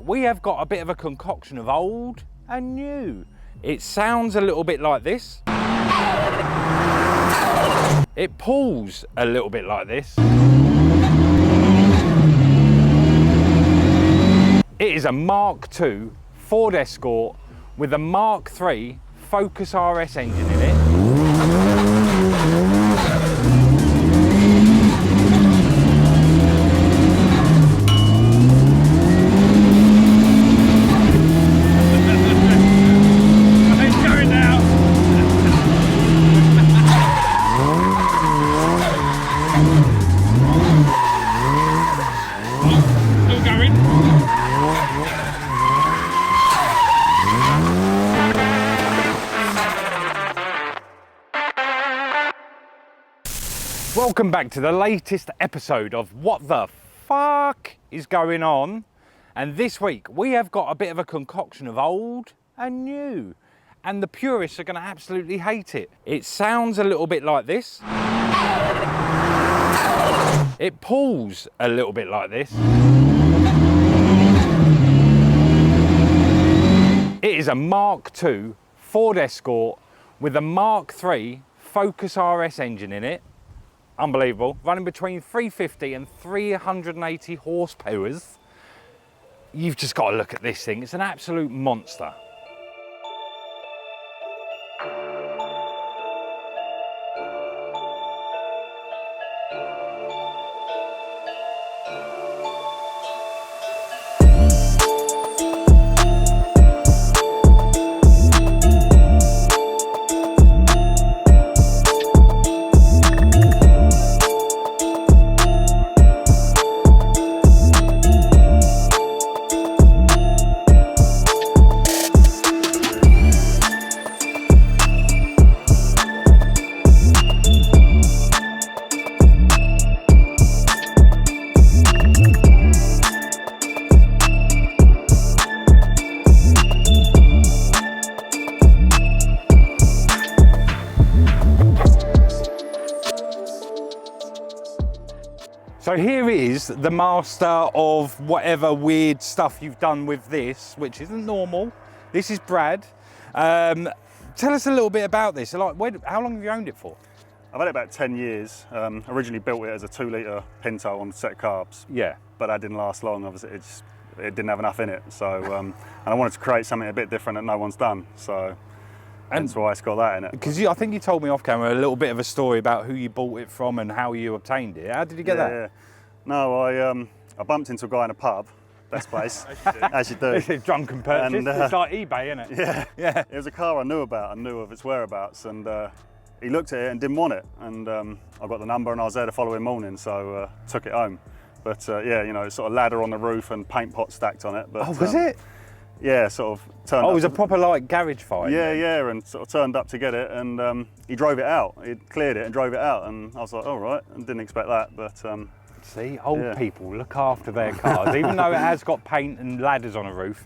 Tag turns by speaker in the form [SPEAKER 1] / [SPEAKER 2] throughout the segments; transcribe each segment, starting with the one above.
[SPEAKER 1] we have got a bit of a concoction of old and new. It sounds a little bit like this. It pulls a little bit like this. It is a Mark II Ford Escort with a Mark III Focus RS engine in it. Welcome back to the latest episode of What the Fuck is Going On. And this week we have got a bit of a concoction of old and new. And the purists are going to absolutely hate it. It sounds a little bit like this. It pulls a little bit like this. It is a Mark II Ford Escort with a Mark III Focus RS engine in it. Unbelievable, running between 350 and 380 horsepower. You've just got to look at this thing, it's an absolute monster. So here is the master of whatever weird stuff you've done with this, which isn't normal. This is Brad. Tell us a little bit about this. Like, how long have you owned it for?
[SPEAKER 2] I've had it about 10 years. Originally built it as a 2-litre Pinto on set carbs.
[SPEAKER 1] Yeah.
[SPEAKER 2] But that didn't last long. Obviously, it didn't have enough in it. So, and I wanted to create something a bit different that no one's done. So, that's why it's got that in it.
[SPEAKER 1] Because I think you told me off camera a little bit of a story about who you bought it from and how you obtained it. How did you get that?
[SPEAKER 2] Yeah. No, I bumped into a guy in a pub, best place, as you do.
[SPEAKER 1] It's a drunken purchase.
[SPEAKER 2] And,
[SPEAKER 1] it's like eBay, isn't it?
[SPEAKER 2] Yeah,
[SPEAKER 1] yeah.
[SPEAKER 2] It was a car I knew about and knew of its whereabouts, and he looked at it and didn't want it, and I got the number and I was there the following morning, so took it home. But yeah, you know, sort of ladder on the roof and paint pot stacked on it. But,
[SPEAKER 1] oh, was it?
[SPEAKER 2] Yeah, sort of turned
[SPEAKER 1] up. Oh, it was
[SPEAKER 2] a
[SPEAKER 1] proper like garage fight.
[SPEAKER 2] Yeah, yeah, and sort of turned up to get it, and he drove it out. He cleared it and drove it out, and I was like, all right, and didn't expect that, but.
[SPEAKER 1] See, old people look after their cars, even though it has got paint and ladders on a roof,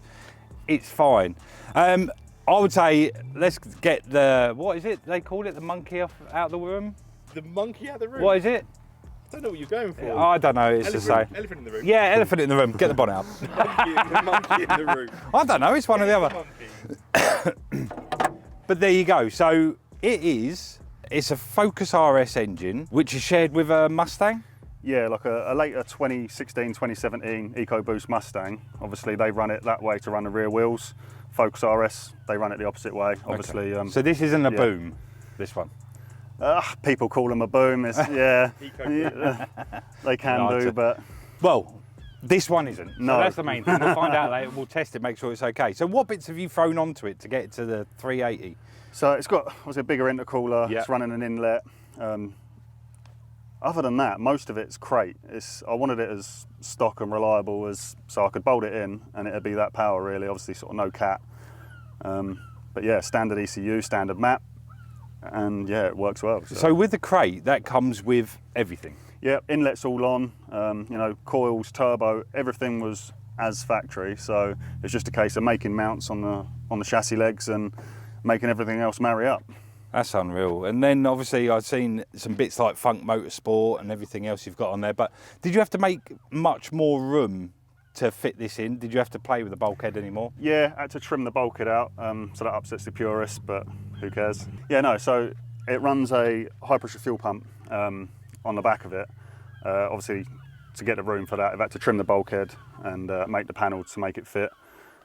[SPEAKER 1] it's fine. I would say let's get the, what is it they call it, the monkey out of the room?
[SPEAKER 3] The monkey out of the room?
[SPEAKER 1] What is it?
[SPEAKER 3] I don't know what you're going for.
[SPEAKER 1] I don't know, it's
[SPEAKER 3] elephant, elephant in the room?
[SPEAKER 1] Yeah, elephant in the room, get the bonnet up.
[SPEAKER 3] monkey in the room.
[SPEAKER 1] I don't know, it's one or the other. But there you go, so it's a Focus RS engine, which is shared with a Mustang?
[SPEAKER 2] Yeah, like a later 2016, 2017 Ecoboost Mustang. Obviously, they run it that way to run the rear wheels. Focus RS, they run it the opposite way, obviously.
[SPEAKER 1] Okay. So this isn't a boom, this one?
[SPEAKER 2] People call them a boom, yeah. They can do, but...
[SPEAKER 1] Well, this one isn't.
[SPEAKER 2] No.
[SPEAKER 1] So that's the main thing. We'll find out later, we'll test it, make sure it's okay. So what bits have you thrown onto it to get it to the 380?
[SPEAKER 2] So it's got obviously a bigger intercooler, it's running an inlet. Other than that, most of it's crate. I wanted it as stock and reliable so I could bolt it in and it'd be that power really, obviously sort of no cat. But yeah, standard ECU, standard map, and yeah, it works well.
[SPEAKER 1] So with the crate, that comes with everything?
[SPEAKER 2] Yeah, inlet's all on, you know, coils, turbo, everything was as factory. So it's just a case of making mounts on the chassis legs and making everything else marry up.
[SPEAKER 1] That's unreal. And then obviously I've seen some bits like Funk Motorsport and everything else you've got on there, but did you have to make much more room to to fit this in? Did you have to play with the bulkhead anymore?
[SPEAKER 2] Yeah, I had to trim the bulkhead out, so that upsets the purists, but who cares? Yeah, no, so it runs a high pressure fuel pump on the back of it. Obviously, to get the room for that, I've had to trim the bulkhead and make the panel to make it fit.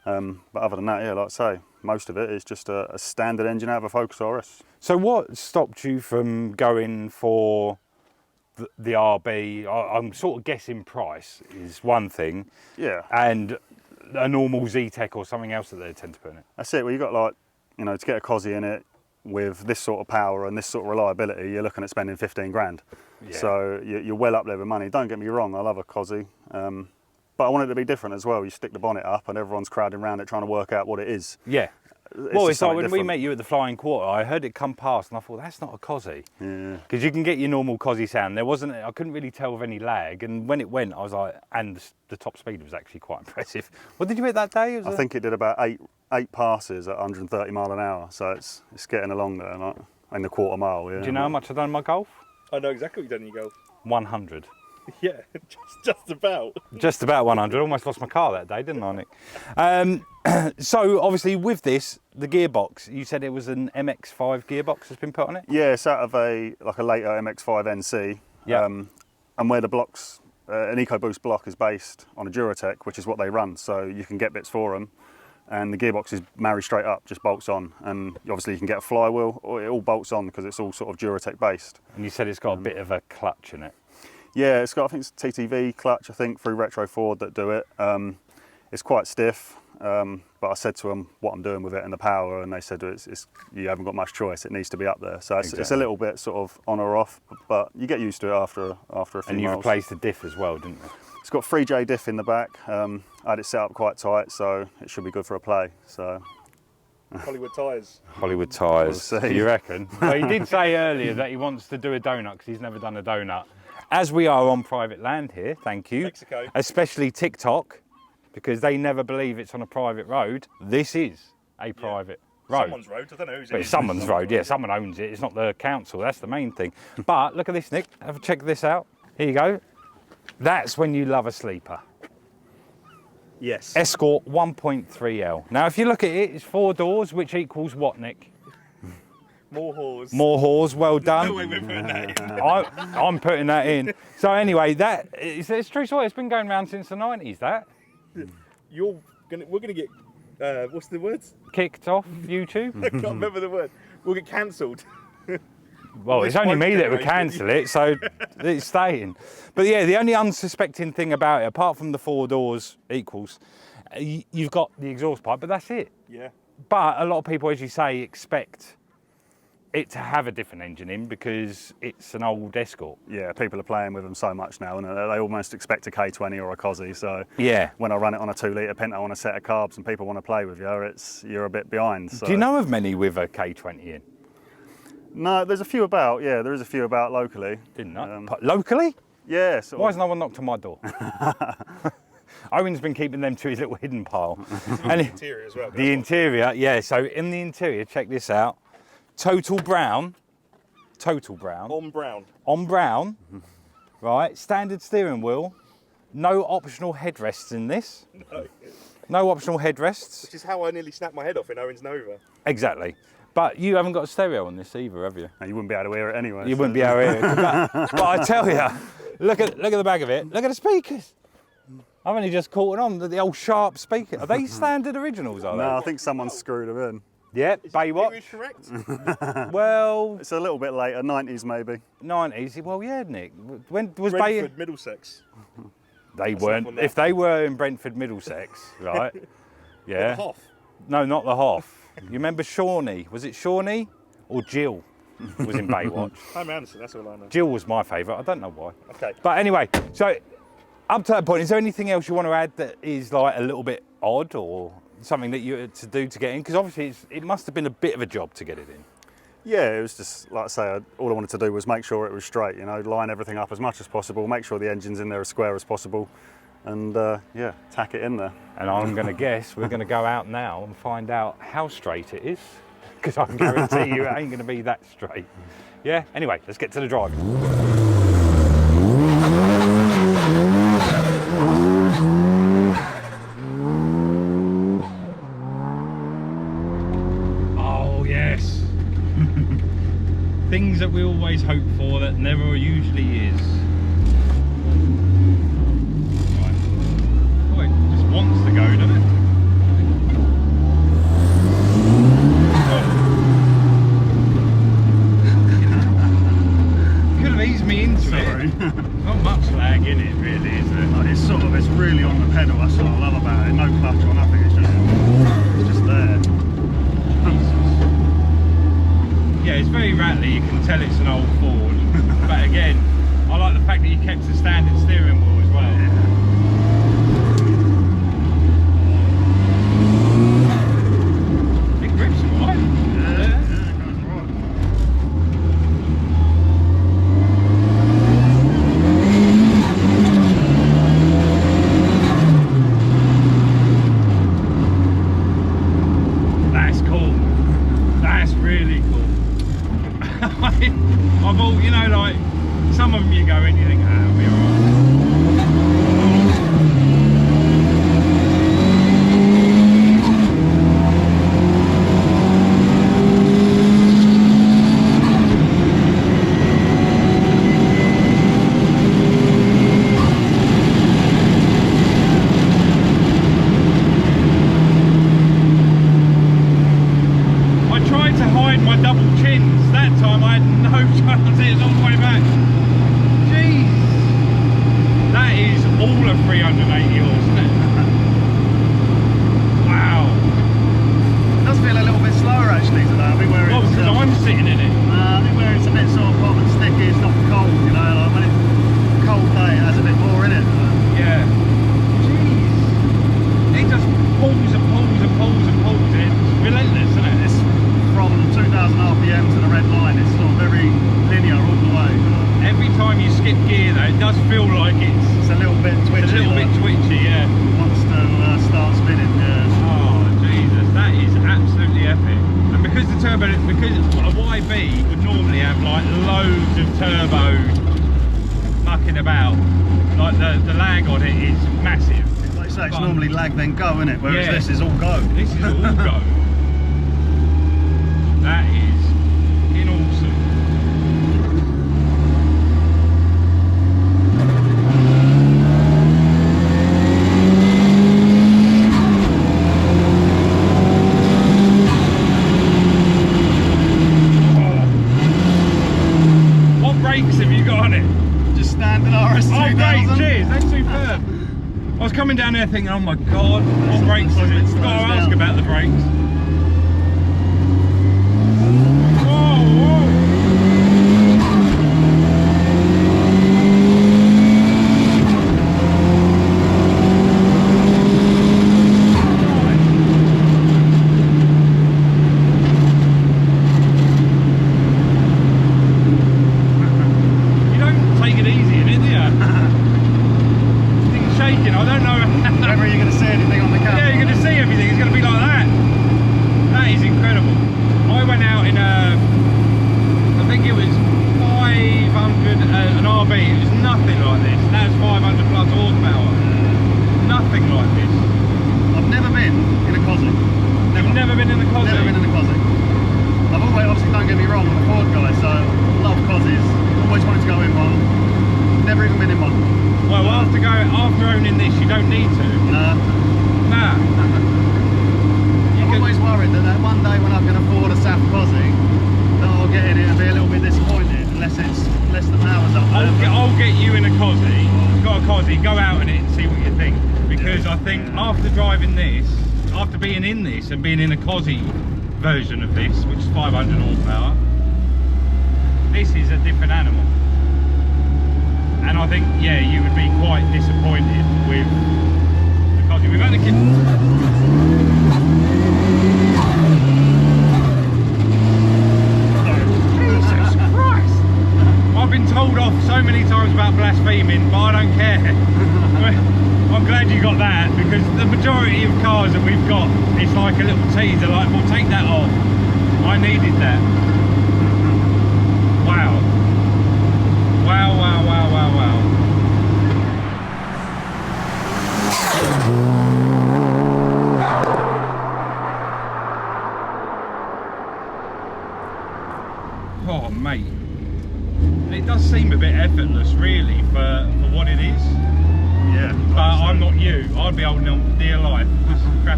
[SPEAKER 2] But other than that, yeah, like I say, most of it is just a standard engine out of a Focus RS.
[SPEAKER 1] So what stopped you from going for the RB? I'm sort of guessing price is one thing.
[SPEAKER 2] Yeah.
[SPEAKER 1] And a normal Z-Tech or something else that they tend to put in it.
[SPEAKER 2] That's it. Well, you got like, you know, to get a Cosy in it with this sort of power and this sort of reliability, you're looking at spending 15 grand.
[SPEAKER 1] Yeah.
[SPEAKER 2] So you're well up there with money. Don't get me wrong, I love a Cosy. But I want it to be different as well. You stick the bonnet up and everyone's crowding around it trying to work out what it is.
[SPEAKER 1] Yeah.
[SPEAKER 2] It's
[SPEAKER 1] Well,
[SPEAKER 2] just
[SPEAKER 1] it's like
[SPEAKER 2] something
[SPEAKER 1] when we
[SPEAKER 2] different.
[SPEAKER 1] met you at the Flying Quarter, I heard it come past and I thought, that's not a Cosy.
[SPEAKER 2] Yeah.
[SPEAKER 1] Because you can get your normal Cosy sound. There wasn't, I couldn't really tell with any lag. And when it went, I was like, and the top speed was actually quite impressive. What did you hit that day?
[SPEAKER 2] I think it did about eight passes at 130 mile an hour. So it's getting along there, like, in the quarter mile. Yeah.
[SPEAKER 1] Do you know how much I've done in my Golf?
[SPEAKER 3] I know exactly what you've done in your Golf.
[SPEAKER 1] 100.
[SPEAKER 3] Yeah, just about.
[SPEAKER 1] Just about 100. Almost lost my car that day, didn't I, Nick? So obviously with this, the gearbox, you said it was an MX5 gearbox that's been put on it?
[SPEAKER 2] Yeah, it's out of a later MX5 NC.
[SPEAKER 1] Yeah.
[SPEAKER 2] And where the blocks, an Ecoboost block is based on a Duratec, which is what they run. So you can get bits for them. And the gearbox is married straight up, just bolts on. And obviously you can get a flywheel, or it all bolts on because it's all sort of Duratec based.
[SPEAKER 1] And you said it's got a bit of a clutch in it.
[SPEAKER 2] Yeah, it's got, I think it's TTV clutch, I think, through Retro Ford that do it. It's quite stiff, but I said to them what I'm doing with it and the power, and they said you haven't got much choice, it needs to be up there. So it's a little bit sort of on or off, but you get used to it after a few
[SPEAKER 1] And you've
[SPEAKER 2] miles.
[SPEAKER 1] replaced the diff as well, didn't you?
[SPEAKER 2] It's got 3J diff in the back. I had it set up quite tight, so it should be good for a play. So
[SPEAKER 3] Hollywood tyres.
[SPEAKER 1] Hollywood tyres,
[SPEAKER 2] We'll see.
[SPEAKER 1] you reckon? Well, he did say earlier that he wants to do a donut because he's never done a donut. As we are on private land here, thank you,
[SPEAKER 3] Mexico.
[SPEAKER 1] especially TikTok, because they never believe it's on a private road. This is a private road.
[SPEAKER 3] Someone's road. I don't know who's
[SPEAKER 1] But it's someone's road, yeah, someone owns it. It's not the council, that's the main thing. But look at this, Nick. Have a check this out. Here you go. That's when you love a sleeper.
[SPEAKER 3] Yes.
[SPEAKER 1] Escort 1.3L. Now, if you look at it, it's 4 doors, which equals what, Nick?
[SPEAKER 3] More whores.
[SPEAKER 1] More whores, well done.
[SPEAKER 3] No way we're putting that in.
[SPEAKER 1] I'm putting that in. So anyway, it's true story. It's been going around since the 90s, that.
[SPEAKER 3] We're gonna get what's the words?
[SPEAKER 1] Kicked off YouTube.
[SPEAKER 3] I can't remember the word. We'll get cancelled.
[SPEAKER 1] Well, it's only
[SPEAKER 3] This
[SPEAKER 1] me that would
[SPEAKER 3] generation.
[SPEAKER 1] cancel it, so it's staying. But yeah, the only unsuspecting thing about it, apart from the 4 doors equals, you've got the exhaust pipe, but that's it.
[SPEAKER 3] Yeah.
[SPEAKER 1] But a lot of people, as you say, expect it to have a different engine in because it's an old Escort.
[SPEAKER 2] yeah, people are playing with them so much now, and they almost expect a K20 or a Cosy. So
[SPEAKER 1] Yeah.
[SPEAKER 2] when I run it on a 2-litre Pinto on a set of carbs and people want to play with you, you're a bit behind. So.
[SPEAKER 1] Do you know of many with a K20 in?
[SPEAKER 2] No, there's a few about. Yeah, there is a few about locally.
[SPEAKER 1] Didn't know. Locally?
[SPEAKER 2] Yeah. Sort
[SPEAKER 1] Why
[SPEAKER 2] of.
[SPEAKER 1] has no one knocked on my door? Owen's been keeping them to his little hidden pile. And
[SPEAKER 3] Interior as well.
[SPEAKER 1] the interior, yeah, so in the interior, check this out. Total brown,
[SPEAKER 3] On brown.
[SPEAKER 1] on brown, right, standard steering wheel, no optional headrests in this.
[SPEAKER 3] No.
[SPEAKER 1] No optional headrests.
[SPEAKER 3] Which is how I nearly snapped my head off in Owen's Nova.
[SPEAKER 1] Exactly. But you haven't got a stereo on this either, have you?
[SPEAKER 2] No, you wouldn't be able to hear it anyway.
[SPEAKER 1] You
[SPEAKER 2] so-
[SPEAKER 1] wouldn't be able to hear it. But I tell you, look at the back of it. Look at the speakers. I've only just caught on the old sharp speaker. Are they standard originals? Are
[SPEAKER 2] No,
[SPEAKER 1] they?
[SPEAKER 2] I think someone screwed them in.
[SPEAKER 1] Yeah,
[SPEAKER 3] Is
[SPEAKER 1] Baywatch.
[SPEAKER 3] it correct?
[SPEAKER 1] Well,
[SPEAKER 2] It's a little bit later, 90s maybe.
[SPEAKER 1] 90s. Well, yeah, Nick. When was
[SPEAKER 3] Brentford, Middlesex.
[SPEAKER 1] They
[SPEAKER 3] That's
[SPEAKER 1] weren't.
[SPEAKER 3] enough on
[SPEAKER 1] If they were in Brentford, Middlesex, right? Yeah.
[SPEAKER 3] Hoff.
[SPEAKER 1] No, not the Hoff. You remember Shawnee? Was it Shawnee or Jill was in Baywatch?
[SPEAKER 3] I'm Anderson, that's all I know.
[SPEAKER 1] Jill was my favourite. I don't know why.
[SPEAKER 3] Okay.
[SPEAKER 1] But anyway, so up to that point, is there anything else you want to add that is like a little bit odd or something that you had to do to get in? Because obviously it must have been a bit of a job to get it in.
[SPEAKER 2] Yeah, it was just, like I say, all I wanted to do was make sure it was straight, you know, line everything up as much as possible, make sure the engine's in there as square as possible, and yeah, tack it in there.
[SPEAKER 1] And I'm going to guess we're going to go out now and find out how straight it is, because I can guarantee you it ain't going to be that straight. Yeah, anyway, let's get to the driving. things that we always hope for that never usually is. Right. Oh, it just wants to go, doesn't it? Could have eased me into it. Not much lag in it, really, is there?
[SPEAKER 2] It's really on the pedal. That's what I love about it. No clutch or nothing. It's just there.
[SPEAKER 1] Yeah, it's very rattly. You can tell it's an old Ford. But again, I like the fact that you kept the standard steering wheel as well. It grips right.
[SPEAKER 2] Yeah.
[SPEAKER 1] That's cool. That's really cool. I thought, you know, like some of them you go in, you think, ah, it'll be
[SPEAKER 2] It's normally lag then go, isn't it? Whereas this is all go.
[SPEAKER 1] This is all go. That is in awesome. Oh. What brakes have you got on it?
[SPEAKER 2] Just standard RS 2000.
[SPEAKER 1] Oh great, cheers, that's superb. I was coming down there thinking, oh my god, what brakes is it? I've got to ask about the brakes. Go out in it and see what you think, because I think after driving this, after being in this and being in a Cosy version of this, which is 500 horsepower, this is a different animal. And I think, yeah, you would be quite disappointed with the Cosy. We've had a kid. Jesus Christ! I've been told off so many times about blaspheming, but I don't care. I'm glad you got that, because the majority of cars that we've got, it's like a little teaser, like, well, take that off. I needed that. Wow. Wow, wow, wow, wow, wow. Oh, mate.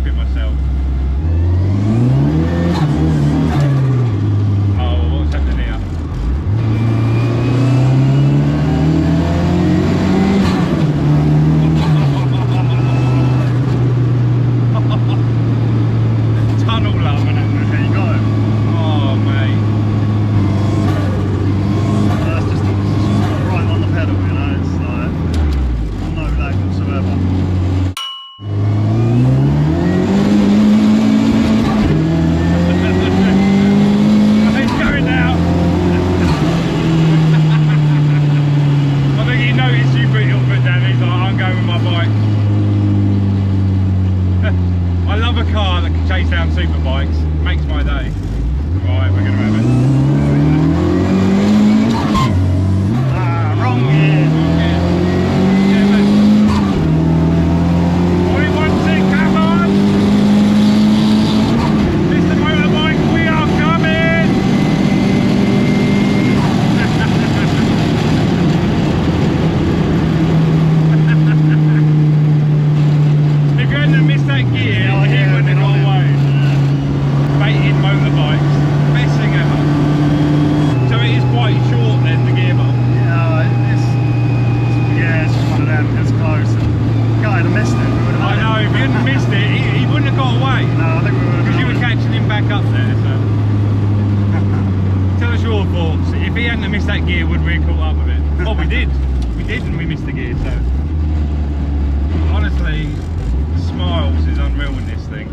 [SPEAKER 1] crapping myself. Oh, what's happening here? Tunnel love, isn't it?
[SPEAKER 2] There you go.
[SPEAKER 1] Oh, mate.
[SPEAKER 2] It's just right on the pedal, you know. It's like no lag whatsoever.
[SPEAKER 1] It's going now. I think he noticed you put your foot down. He's like, I'm going with my bike. I love a car that can chase down super bikes. Makes my day. Right, we're going to have it.
[SPEAKER 2] Wrong gear.
[SPEAKER 1] Yeah, man. Oi, 1-6, come on! Mr. Motorbike, we are coming! If you hadn't missed that gear,
[SPEAKER 2] Oh,
[SPEAKER 1] he
[SPEAKER 2] yeah,
[SPEAKER 1] wouldn't have got away. Baiting motorbikes, best thing ever. So it is quite short then, the gearbox.
[SPEAKER 2] Yeah, it's just one of them. It's close. Guy had missed it. We would have
[SPEAKER 1] I know, if you hadn't missed it, he wouldn't have got away.
[SPEAKER 2] No, I think we would have.
[SPEAKER 1] Because you were catching him back up there, so. Tell us your thoughts. If he hadn't missed that gear, would we have caught up with it? Well, we did. We did, and we missed the gear, so. Honestly, smiles is unreal in this thing.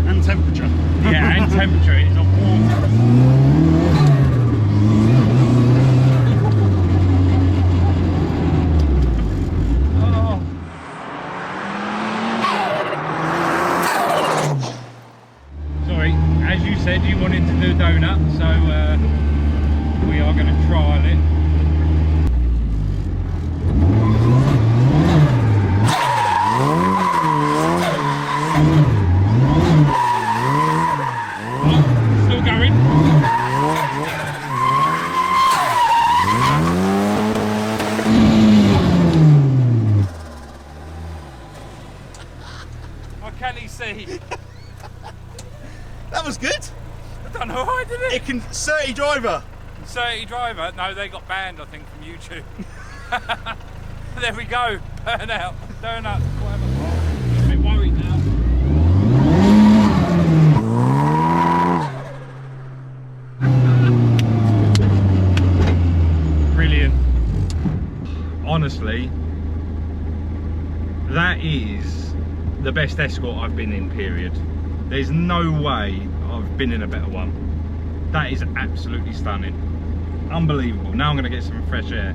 [SPEAKER 2] And temperature.
[SPEAKER 1] Yeah, and temperature. It's a warm. Oh. Sorry, as you said, you wanted to do donut, so we are going to trial it. Oh, still going. What can he see?
[SPEAKER 3] That was good.
[SPEAKER 1] I don't know why, did it?
[SPEAKER 3] It can 30 driver.
[SPEAKER 1] 30 driver? No, they got banned, I think, from YouTube. There we go. Burn out. Donut. Whatever. I'm a bit worried now. Brilliant. Honestly, that is the best Escort I've been in, period. There's no way I've been in a better one. That is absolutely stunning. Unbelievable. Now I'm going to get some fresh air.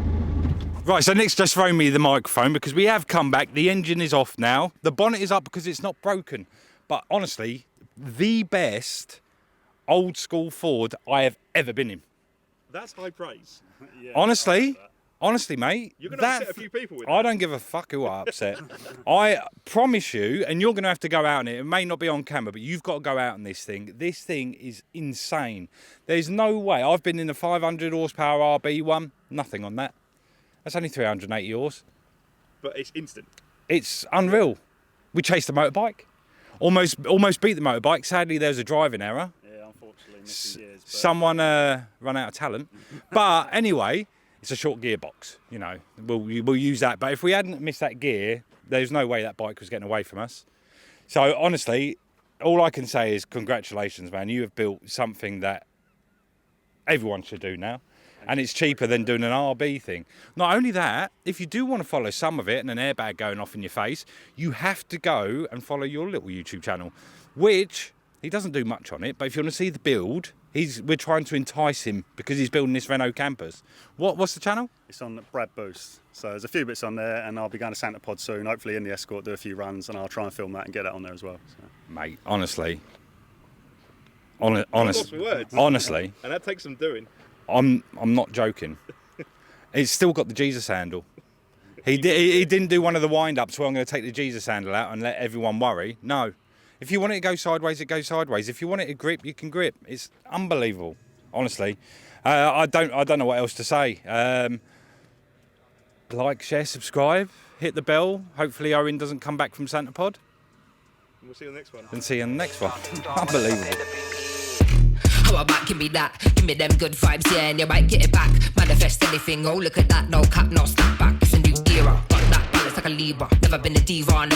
[SPEAKER 1] Right, so Nick's just thrown me the microphone because we have come back. The engine is off now. The bonnet is up because it's not broken. But honestly, the best old school Ford I have ever been in.
[SPEAKER 3] That's high praise.
[SPEAKER 2] Yeah,
[SPEAKER 1] Honestly, mate.
[SPEAKER 3] You're going to upset a few people with
[SPEAKER 1] I
[SPEAKER 3] that.
[SPEAKER 1] don't give a fuck who I upset. I promise you, and you're going to have to go out in it. It may not be on camera, but you've got to go out in this thing. This thing is insane. There's no way. I've been in a 500 horsepower RB one. Nothing on that. That's only 380 horse.
[SPEAKER 3] But it's instant.
[SPEAKER 1] It's unreal. We chased the motorbike. Almost beat the motorbike. Sadly, there was a driving error.
[SPEAKER 2] Yeah, unfortunately, missing gears. But
[SPEAKER 1] Someone run out of talent. But anyway, it's a short gearbox. You know, we'll use that. But if we hadn't missed that gear, there's no way that bike was getting away from us. So honestly, all I can say is congratulations, man. You have built something that everyone should do now. And it's cheaper than doing an RB thing. Not only that, if you do want to follow some of it and an airbag going off in your face, you have to go and follow your little YouTube channel, which he doesn't do much on it. But if you want to see the build, we're trying to entice him because he's building this Renault campers. What's the channel?
[SPEAKER 2] it's on Brad Boost. So there's a few bits on there, and I'll be going to Santa Pod soon. Hopefully in the Escort, do a few runs, and I'll try and film that and get that on there as well. So.
[SPEAKER 1] Mate, honestly,
[SPEAKER 3] Lost my words.
[SPEAKER 1] honestly,
[SPEAKER 3] And that takes some doing.
[SPEAKER 1] I'm not joking. It's still got the Jesus handle. He didn't do one of the wind-ups where I'm going to take the Jesus handle out and let everyone worry. No. If you want it to go sideways, it goes sideways. If you want it to grip, you can grip. It's unbelievable, honestly. I don't know what else to say. Like, share, subscribe, hit the bell. Hopefully Owen doesn't come back from Santa Pod.
[SPEAKER 3] We'll see you in the next one.
[SPEAKER 1] And see you in the next one. Unbelievable.
[SPEAKER 4] How about give me that? Give me them good vibes, yeah, and you might get it back. Manifest anything, oh look at that, no cap, no snap back. It's a new era, got that balance like a Libra. Never been a diva, never